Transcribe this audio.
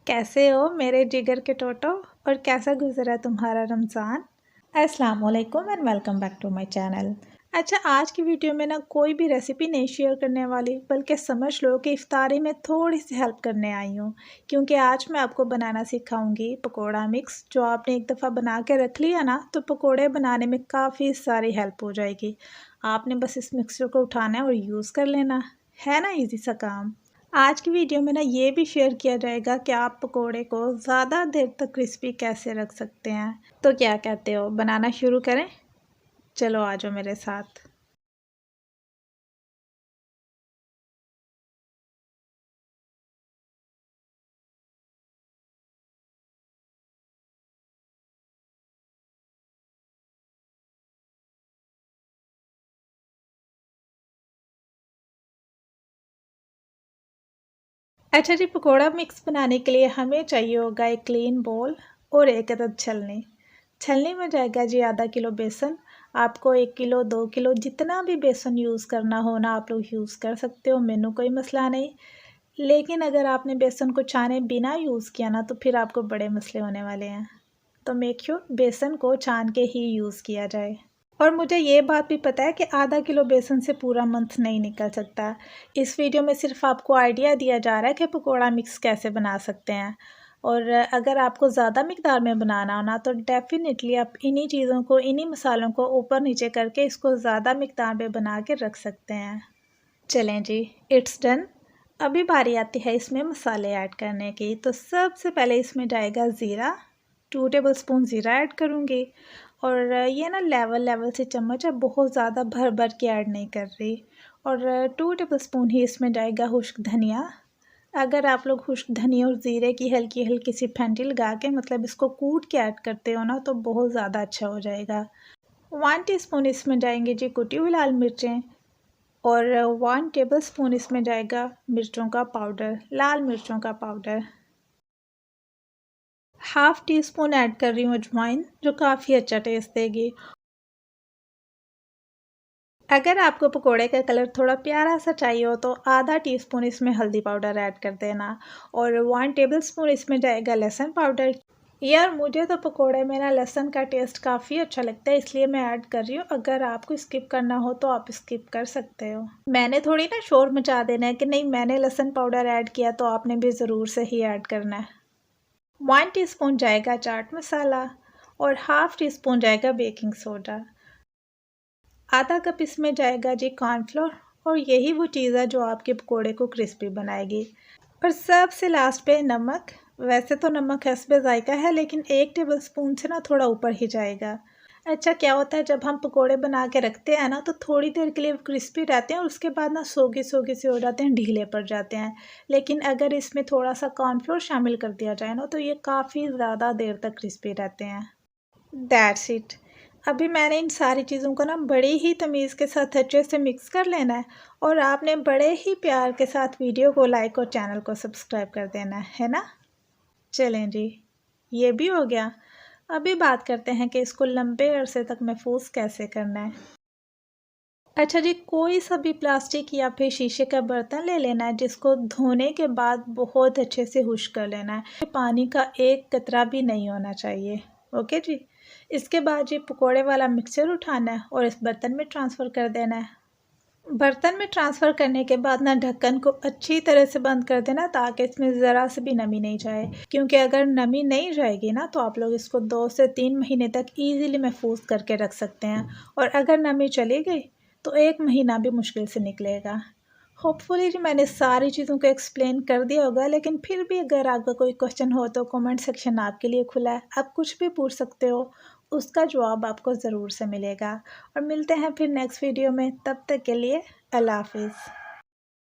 कैसे हो मेरे जिगर के टोटो और कैसा गुजरा तुम्हारा रमज़ान। अस्सलाम वालेकुम and welcome back to my channel. अच्छा, आज की वीडियो में ना कोई भी रेसिपी नहीं शेयर करने वाली, बल्कि समझ लो कि इफ्तारी में थोड़ी सी हेल्प करने आई हूँ। क्योंकि आज मैं आपको बनाना सिखाऊंगी पकोड़ा मिक्स। जो आपने एक दफ़ा बना के रख लिया ना, तो पकोड़े बनाने में काफ़ी सारी हेल्प हो जाएगी। आपने बस इस मिक्सचर को उठाना है और यूज़ कर लेना है ना, इजी सा काम। आज की वीडियो में ना ये भी शेयर किया जाएगा कि आप पकोड़े को ज़्यादा देर तक क्रिस्पी कैसे रख सकते हैं। तो क्या कहते हो, बनाना शुरू करें? चलो आ जाओ मेरे साथ। अच्छा जी, पकोड़ा मिक्स बनाने के लिए हमें चाहिए होगा एक क्लीन बोल और एक अदद छलनी। छलनी में जाएगा जी आधा किलो बेसन। आपको 1 किलो 2 किलो जितना भी बेसन यूज़ करना हो ना, आप लोग यूज़ कर सकते हो, मैनू कोई मसला नहीं। लेकिन अगर आपने बेसन को छाने बिना यूज़ किया ना, तो फिर आपको बड़े मसले होने वाले हैं। तो मेक श्योर बेसन को छान के ही यूज़ किया जाए। और मुझे ये बात भी पता है कि आधा किलो बेसन से पूरा मंथ नहीं निकल सकता। इस वीडियो में सिर्फ आपको आइडिया दिया जा रहा है कि पकोड़ा मिक्स कैसे बना सकते हैं। और अगर आपको ज़्यादा मिकदार में बनाना हो ना, तो डेफ़िनेटली आप इन्हीं चीज़ों को, इन्हीं मसालों को ऊपर नीचे करके इसको ज़्यादा मिकदार में बना के रख सकते हैं। चलें जी, इट्स डन। अभी बारी आती है इसमें मसाले ऐड करने की। तो सबसे पहले इसमें जाएगा ज़ीरा। 2 टेबलस्पून ज़ीरा ऐड करूँगी। और ये ना लेवल लेवल से चम्मच है, बहुत ज़्यादा भर भर के ऐड नहीं कर रही। और 2 टेबलस्पून ही इसमें जाएगा खुश्क धनिया। अगर आप लोग खुश्क धनिया और ज़ीरे की हल्की हल्की सी फेंटी लगा के, मतलब इसको कूट के ऐड करते हो ना, तो बहुत ज़्यादा अच्छा हो जाएगा। 1 टीस्पून इसमें जाएंगे जी कुटी हुई लाल मिर्चें। और 1 टेबलस्पून इसमें जाएगा मिर्चों का पाउडर, लाल मिर्चों का powder. Half tea spoon add कर रही हूँ अजवाइन, जो काफ़ी अच्छा टेस्ट देगी। अगर आपको पकोड़े का कलर थोड़ा प्यारा सा चाहिए हो, तो आधा टीस्पून इसमें हल्दी पाउडर ऐड कर देना। और 1 टेबलस्पून इसमें जाएगा लहसुन पाउडर। यार, मुझे तो पकोड़े में ना लहसुन का टेस्ट काफ़ी अच्छा लगता है, इसलिए मैं ऐड कर रही हूँ। अगर आपको स्किप करना हो तो आप स्किप कर सकते हो। मैंने थोड़ी ना शोर मचा देना है कि नहीं मैंने लहसुन पाउडर ऐड किया तो आपने भी ज़रूर से ही ऐड करना है। 1 टीस्पून जाएगा चाट मसाला। और हाफ़ टी स्पून जाएगा बेकिंग सोडा। आधा कप इसमें जाएगा जी कॉर्नफ्लोर। और यही वो चीज़ है जो आपके पकोड़े को क्रिस्पी बनाएगी। और सबसे लास्ट पे नमक। वैसे तो नमक हस्बे ज़ायका है, लेकिन 1 टेबलस्पून से ना थोड़ा ऊपर ही जाएगा। अच्छा, क्या होता है जब हम पकोड़े बना के रखते हैं ना, तो थोड़ी देर के लिए क्रिस्पी रहते हैं और उसके बाद ना सोगे सोगे से हो जाते हैं, ढीले पड़ जाते हैं। लेकिन अगर इसमें थोड़ा सा कॉर्नफ्लोर शामिल कर दिया जाए ना, तो ये काफ़ी ज़्यादा देर तक क्रिस्पी रहते हैं। That's it. अभी मैंने इन सारी चीज़ों को ना बड़ी ही तमीज़ के साथ अच्छे से मिक्स कर लेना है। और आपने बड़े ही प्यार के साथ वीडियो को लाइक और चैनल को सब्सक्राइब कर देना है ना। चलें जी, ये भी हो गया। अभी बात करते हैं कि इसको लंबे अरसे तक महफूज कैसे करना है। अच्छा जी, कोई सा भी प्लास्टिक या फिर शीशे का बर्तन ले लेना है, जिसको धोने के बाद बहुत अच्छे से खुश्क कर लेना है। पानी का एक कतरा भी नहीं होना चाहिए। ओके जी। इसके बाद ये पकोड़े वाला मिक्सचर उठाना है और इस बर्तन में ट्रांसफ़र कर देना है। बर्तन में ट्रांसफ़र करने के बाद ना ढक्कन को अच्छी तरह से बंद कर देना, ताकि इसमें ज़रा से भी नमी नहीं जाए। क्योंकि अगर नमी नहीं जाएगी ना, तो आप लोग इसको 2 से 3 महीने तक ईज़िली महफूज करके रख सकते हैं। और अगर नमी चली गई, तो 1 महीना भी मुश्किल से निकलेगा। होपफुली जी मैंने सारी चीज़ों को एक्सप्लेन कर दिया होगा, लेकिन फिर भी अगर आपका कोई क्वेश्चन हो तो कमेंट सेक्शन आपके लिए खुला है। आप कुछ भी पूछ सकते हो, उसका जवाब आपको ज़रूर से मिलेगा। और मिलते हैं फिर नेक्स्ट वीडियो में, तब तक के लिए अल्लाह हाफ़िज़।